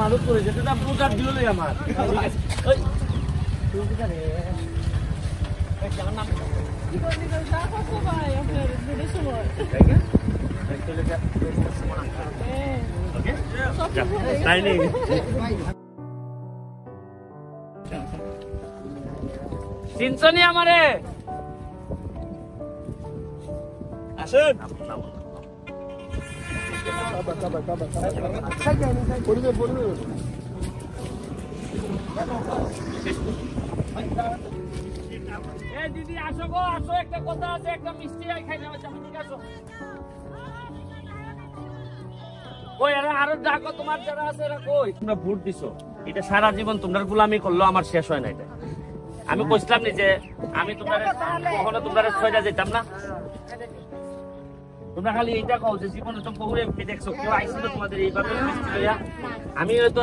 মানুষ করে যেতে প্রচার দিল আমার চিনছনি আমারে আসেন দিদি আসো গো আসো একটা কথা আছে একটা মিষ্টি খাই যাবে আসো কই আরো ডাকো তোমার যারা আছে এরা কই তোমরা ভোট দিছো এটা সারা জীবন তোমরা গোলামি করলো আমার শেষ হয় না এটা আমি কইছিলাম নি যে আমি তোমার কখনো তোমরা ছয়টা যেতাম না তোমরা খালি এইটা কও যে জীবনে তো বহু এমপি দেখছো কেউ আইছিল তোমাদের এইভাবে মিষ্টি লইয়া আমি হয়তো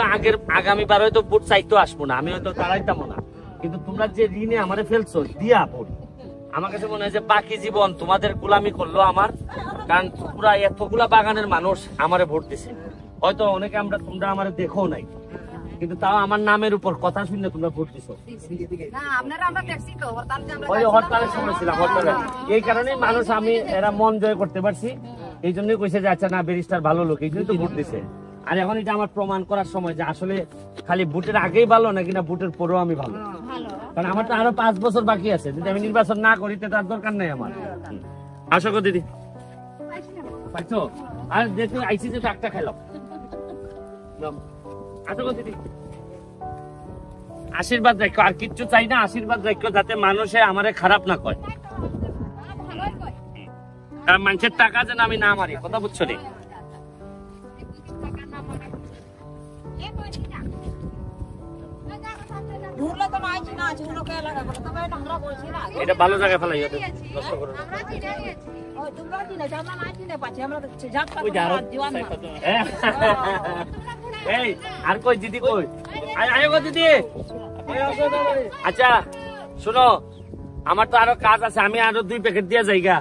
আগামীবার হয়তো ভোট চাইতো আসবো না আমি হয়তো দাঁড়াইতাম না কিন্তু তোমরা যে ঋণে আমারে ফেলছো দিয়া ভোট আমার কাছে মনে হয় যে বাকি জীবন তোমাদের গোলামি করলো আমার কারণ পুরা এতগুলা বাগানের মানুষ আমারে ভোট দিছে হয়তো অনেকে তোমরা আমারে দেখো নাই কিন্তু তাও আমার নামের উপর কথা শুনলে তোমরা ভোট দিছো ওই হরতালের সময় ছিলাম হরতালে এই কারণে মানুষ আমি এরা মন জয় করতে পারছি এই জন্যই কইছে যে আচ্ছা না ব্যারিস্টার ভালো লোক এই জন্যই তো ভোট দিছে আর এখন এটা আমার প্রমাণ করার সময় যে আসলে খালি ভোটের আগেই ভালো নাকি না ভোটের পরেও আমি ভালো কারণ আমার তো আরো 5 বছর বাকি আছে যদি আমি নির্বাচন না করি তার দরকার নাই আমার আশা করি দিদি পাইছো আর যেহেতু আইসি যে একটা খাইলাম আশা করি দিদি আশীর্বাদ রাখো আর কিচ্ছু চাই না আশীর্বাদ রাখো যাতে মানুষে আমারে খারাপ না কয় কারণ মানুষের টাকা যেন আমি না মারি কথা বুঝছো রে এটা ভালো জায়গায় ফেলাই আর কই দিদি কই আয়ো দিদি আচ্ছা শুনো আমার তো আরো কাজ আছে আমি আরো 2 প্যাকেট দিয়ে যাইগা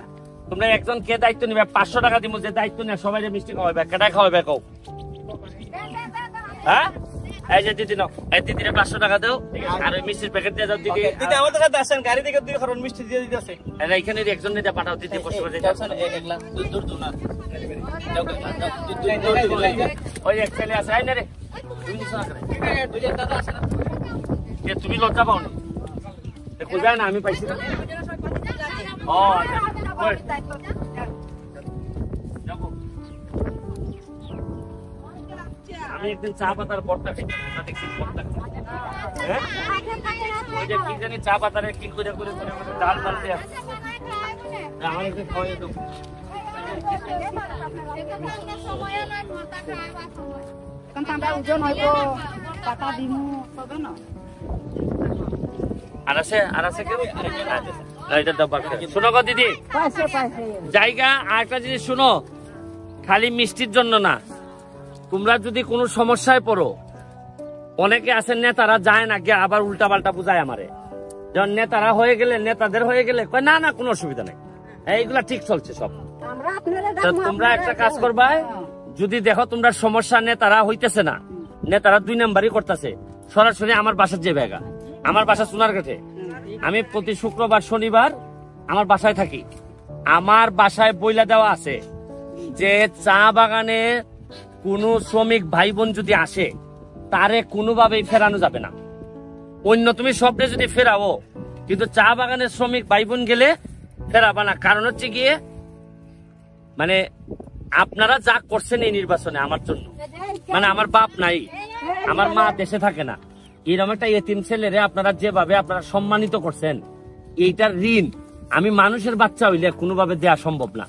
তোমরা একজন কে দায়িত্ব নিবে 500 টাকা দিব যে দায়িত্ব নিয়ে সবাই মিষ্টি খাওয়াবে কেটা খাওয়াবে কও হ্যাঁ এই যে দিদি নাও এই দিদিরে 500 টাকা দাও আর ওই মিষ্টির প্যাকেট দিয়ে দাও দিদি দিদি আমাদের কাছে আসেন গাড়ি থেকে 2 কারণ মিষ্টি দিয়ে দিতেছে আর এইখানে একজন নিতে পাঠাও দিদি কষ্ট করে যাচ্ছেন একলা দূর না ওই এক ছেলে আছে আই না রে তুমি নিছ না করে দুইজন দাদা আছে না কে তুমি লজ্জা পাও না দেখো যায় না আমি পাইছি না ও আচ্ছা আমি একদিন চা পাতার বড়টা খেতে দেখছি বড়টা ওই যে কি জানি চা পাতারে কি করে ডাল দিয়ে আমার একদিন খাওয়াই দেবো আর আছে কেউ শুনো গো দিদি জায়গা আর একটা জিনিস শুনো খালি মিষ্টির জন্য না তোমরা যদি কোনো সমস্যায় পড়ো অনেকে আছেন নেতারা যায় না গিয়ে আবার উল্টা পাল্টা বুঝায় আমারে যখন নেতারা হয়ে গেলে নেতাদের হয়ে গেলে কয় না না কোনো অসুবিধা নেই এইগুলা ঠিক চলছে সব তোমরা একটা কাজ করবা যদি দেখো তোমরা সমস্যা নেতারা হইতেছে না নেতারা 2 নাম্বারই করতেছে সরাসরি আমার বাসার যে বেগা আমার বাসা সোনারঘাটে আমি প্রতি শুক্রবার শনিবার আমার বাসায় থাকি আমার বাসায় বইলা দেওয়া আছে যে চা বাগানে কোন শ্রমিক ভাই বোন যদি আসে তারে কোনোভাবেই ফেরানো যাবে না অন্য তুমি সবরে যদি ফেরাও কিন্তু চা বাগানের শ্রমিক ভাই বোন গেলে ফেরাবা না কারণ হচ্ছে গিয়ে মানে আপনারা যা করছেন এই নির্বাচনে আমার জন্য মানে আমার বাপ নাই আমার মা দেশে থাকে না এরকম একটা এতিম ছেলেরে আপনারা যেভাবে আপনারা সম্মানিত করছেন এইটার ঋণ আমি মানুষের বাচ্চা হইলে কোনোভাবে দেওয়া সম্ভব না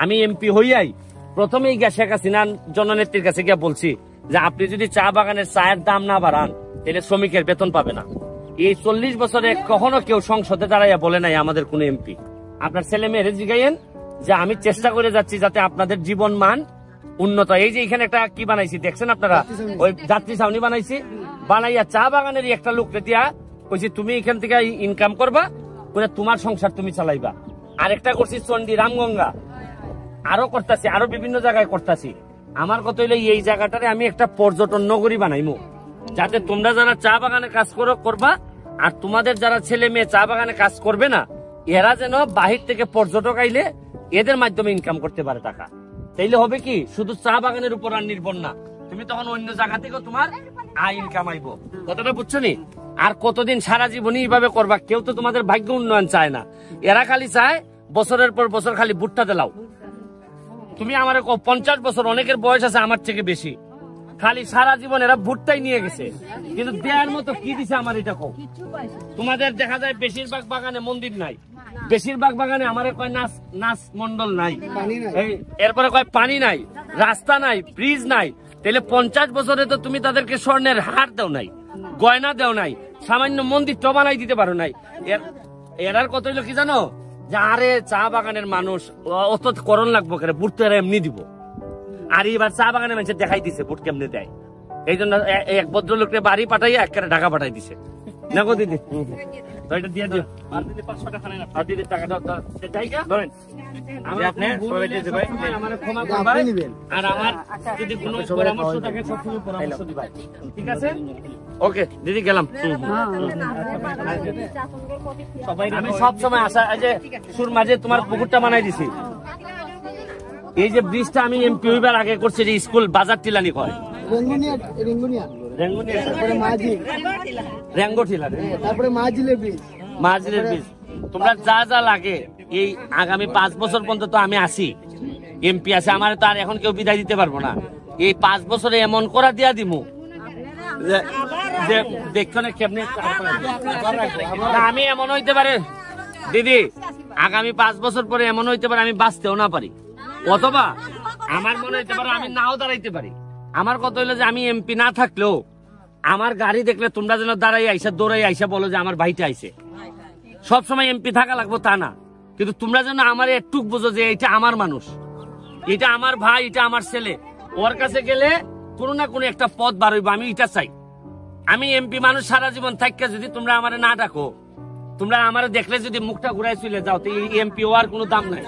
আমি এমপি হইয়াই প্রথমেই গিয়া শেখ হাসিনা জননেত্রীর কাছে গিয়া বলছি যে আপনি যদি চা বাগানের চায়ের দাম না বাড়ান তাহলে শ্রমিকের বেতন পাবে না এই 40 বছরে কখনো কেউ সংসদে দাঁড়াইয়া বলে নাই আমাদের কোন এমপি আপনার ছেলে মেয়েরে জিগাইয়েন যে আমি চেষ্টা করে যাচ্ছি যাতে আপনাদের জীবন মান উন্নত এই যে এখানে একটা কি বানাইছি দেখছেন আপনারা ওই যাত্রী ছাউনি বানাইছি বানাইয়া চা বাগানেরই একটা লোককে দিয়া কইছি তুমি এখান থেকে ইনকাম করবা করে তোমার সংসার তুমি চালাইবা আরেকটা করছি চন্ডী রামগঙ্গা আরো করতেছি আরো বিভিন্ন জায়গায় করতেছি আমার কথা হইলো এই জায়গাটারে আমি একটা পর্যটন নগরী বানাইমু, যাতে তোমরা যারা চা বাগানে কাজ করবা আর তোমাদের যারা ছেলে মেয়ে চা বাগানে কাজ করবে না, এরা যেন বাহির থেকে পর্যটক আইলে এদের মাধ্যমে ইনকাম করতে পারে টাকা। তাইলে হবে কি, শুধু চা বাগানের উপর আর নির্ভর না, তুমি তখন অন্য জায়গা থেকেও তোমার আয় ইনকাম আইব। কথাটা বুঝছো নি? আর কতদিন সারা জীবনই এইভাবে করবা? কেউ তো তোমাদের ভাগ্য উন্নয়ন চায় না, এরা খালি চায় বছরের পর বছর খালি ভুট্টা দেলাও। তুমি আমার 50 বছর, অনেকের বয়স আছে আমার থেকে বেশি, খালি সারা জীবন এরা ভুট্টাই নিয়ে গেছে, কিন্তু দেওয়ার মতো কি দিছে আমার এটা কও। তোমাদের দেখা যায় বেশিরভাগ বাগানে মন্দির নাই, বেশিরভাগ বাগানে আমার কয় নাচ মন্ডল নাই, এরপরে কয় পানি নাই, রাস্তা নাই, ব্রিজ নাই। তাহলে 50 বছরে তো তুমি তাদেরকে স্বর্ণের হার দাও নাই, গয়না দাও নাই, সামান্য মন্দির তো বানাই দিতে পারো নাই। এরার কত হইলো কি জানো, যে আরে চা বাগানের মানুষ অত করণ লাগবো কেন, বুট তো এরা এমনি দিব। আর এবার চা বাগানের মানুষ দেখাই দিছে বুট কেমনি দেয়, এই জন্য এক ভদ্রলোককে বাড়ি পাঠাইয়া এক ঢাকা পাঠাই দিছে। না গো দিদি, তো এটা দিয়ে দিও। আর দিদি 500 টাকা নেন, আর দিদি টাকা দাও, জায়গা ধরেন আপনি সবাই দিতে ভাই, আমার ক্ষমা করবেন। আর আমার যদি কোনো পরামর্শ থাকে সবসময় পরামর্শ দিবেন, ঠিক আছে? ওকে দিদি, গেলাম। আমি সব সময় আসা, এই যে সুর মাঝে তোমার পুকুরটা বানাই দিছি, এই যে ব্রিজটা আমি এমপি হইবার আগে করছি, যে স্কুল বাজার টিলানি কয় মাঝিলের ব্রিজ। তোমরা যা যা লাগে এই আগামী 5 বছর পর্যন্ত তো আমি আসি, এমপি আছে, আমার তো আর এখন কেউ বিদায় দিতে পারবো না। এই 5 বছরে এমন করা দিয়া দিমু দেখছো না কেমনি। আমি এমন হইতে পারে দিদি, আগামী 5 বছর পরে এমন হইতে পারে আমি বাঁচতেও না পারি, অথবা আমার মনে হইতে পারে আমি নাও দাঁড়াইতে পারি। আমার কথা হইলো যে আমি এমপি না থাকলেও আমার গাড়ি দেখলে তোমরা যেন দাঁড়াই আইসা দৌড়াই আইসা বলো যে আমার ভাইটা আইসে। সবসময় এমপি থাকা লাগবো তা না, কিন্তু তোমরা যেন আমার একটু বুঝো যে এটা আমার মানুষ, এটা আমার ভাই, এটা আমার ছেলে। ওর কাছে গেলে কোনো না কোনো একটা পথ বার হইব, আমি এটা চাই। আমি এমপি মানুষ সারা জীবন থাকতে যদি তোমরা আমার না ডাকো, তোমরা আমার দেখলে যদি মুখটা ঘুরাই চলে যাও, তো এই এমপি হওয়ার কোনো দাম নাই।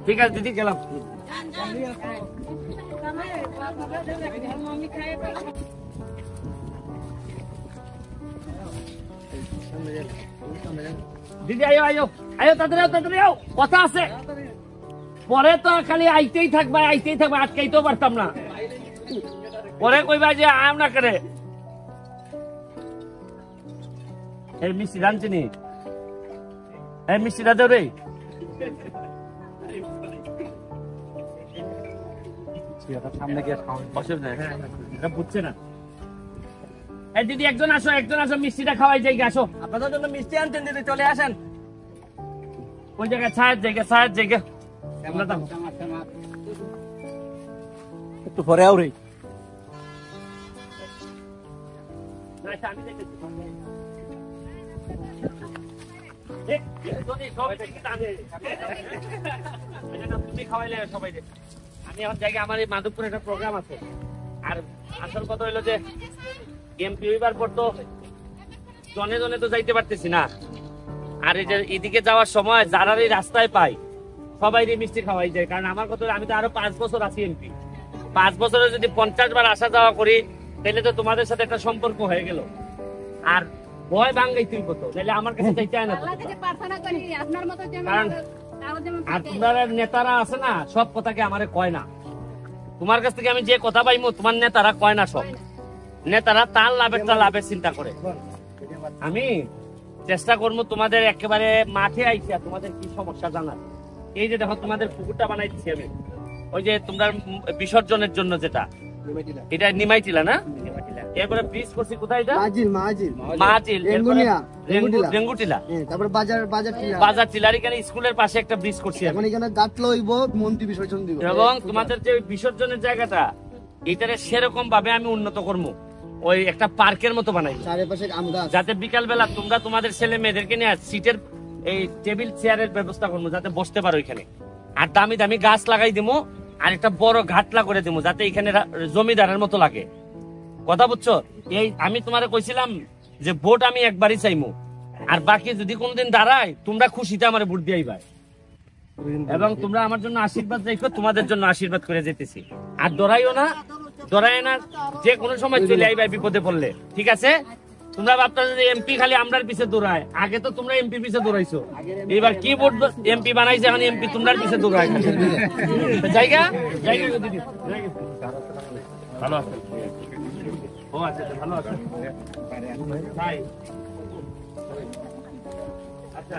ঠিক আছে দিদি, গেলাম। দিদি আয়ো আয়ো আয়ো, তাড়াতাড়ি আও, কথা আছে। পরে তো খালি আইতেই থাকবা, আটকাইতেও পারতাম না। পরে কইবা যে আম না করে এই মিষ্টি রাঁধছিনি, এই মিষ্টি রাঁধো রে। সামনে গিয়ে অসুবিধা নেই, বুঝছে না। এই দিদি একজন আসো, মিষ্টিটা খাওয়াই যাই, আসো। আপনাদের জন্য মিষ্টি আনছেন দিদি, চলে আসেন। কোন জায়গায়? ছায়ের জায়গা একটু পরে আও রে। তুমি খাওয়াইলে সবাই। আমি এখন জায়গায় আমার এই মাধবপুরে একটা প্রোগ্রাম আছে। আর আসল কথা হইলো যে এমপি হইবার পর তো জনে জনে তো যাইতে পারতেছি না। আর এই যে এদিকে যাওয়ার সময় যারা এই রাস্তায় পাই সবাই মিষ্টি খাওয়াই যায়। কারণ আমার কথা আমি তো আরো 5 বছর আছি এমপি, 5 বছরে যদি 50 বার আসা যাওয়া করি, তাহলে তো তোমাদের সাথে একটা সম্পর্ক হয়ে গেল। আর ভয় ভাঙ্গাই তুই কত, তাহলে আমার কাছে চাইতে হয় না। কারণ আর তোমার নেতারা আছে না, সব কথাকে আমারে কয় না। তোমার কাছ থেকে আমি যে কথা পাইমু, তোমার নেতারা কয় না। সব নেতারা তার লাভের চিন্তা করে। আমি চেষ্টা করবো তোমাদের একেবারে মাঠে আইসা তোমাদের কি সমস্যা জানার। এই যে দেখো তোমাদের পুকুরটা বানাই দিচ্ছি আমি, ওই যে তোমরা বিসর্জনের জন্য যেটা, এটা নিমাইটিলা না? এরপরে ব্রিজ করছি কোথায়? এটা মাহাজিল, রেঙ্গুটিলা, তারপরে বাজার টিলার। এখানে স্কুলের পাশে একটা ব্রিজ করছি এখন, এখানে গাঁথলো হইব মন্ত্রী বিসর্জন দিব। এবং তোমাদের যে বিসর্জনের জায়গাটা, এটারে সেরকম ভাবে আমি উন্নত করবো, ওই একটা পার্কের মতো বানাই, যাতে বিকাল বেলা তোমরা তোমাদের ছেলে মেয়েদেরকে নিয়ে সিটের এই টেবিল চেয়ারের ব্যবস্থা করবো, যাতে বসতে পারো এখানে। আর দামি দামি গাছ লাগাই দিবো, আর একটা বড় ঘাটলা করে দিবো, যাতে এখানে জমিদারের মতো লাগে। কথা বুঝছো? এই আমি তোমারে কইছিলাম যে ভোট আমি একবারই চাইমু, আর বাকি যদি কোনদিন দাঁড়ায় তোমরা খুশিতে আমার ভোট দিয়াই ভাই। এবং তোমরা আমার জন্য আশীর্বাদ রেখো, তোমাদের জন্য আশীর্বাদ করে যেতেছি। আর ডরাইও না, ডরাই না, যে কোনো সময় চলে আইবা বিপদে পড়লে, ঠিক আছে? তোমরা ভাবতা যে এমপি খালি আমরার পিছে দৌড়ায়, আগে তো তোমরা এমপি পিছে দৌড়াইছো, এবার কি বোর্ড এমপি বানাইছে, এখন এমপি তোমরার পিছে দৌড়ায়। জায়গা জায়গা দিদি ভালো আছে? ও আচ্ছা, ভালো আছে ভাই। আচ্ছা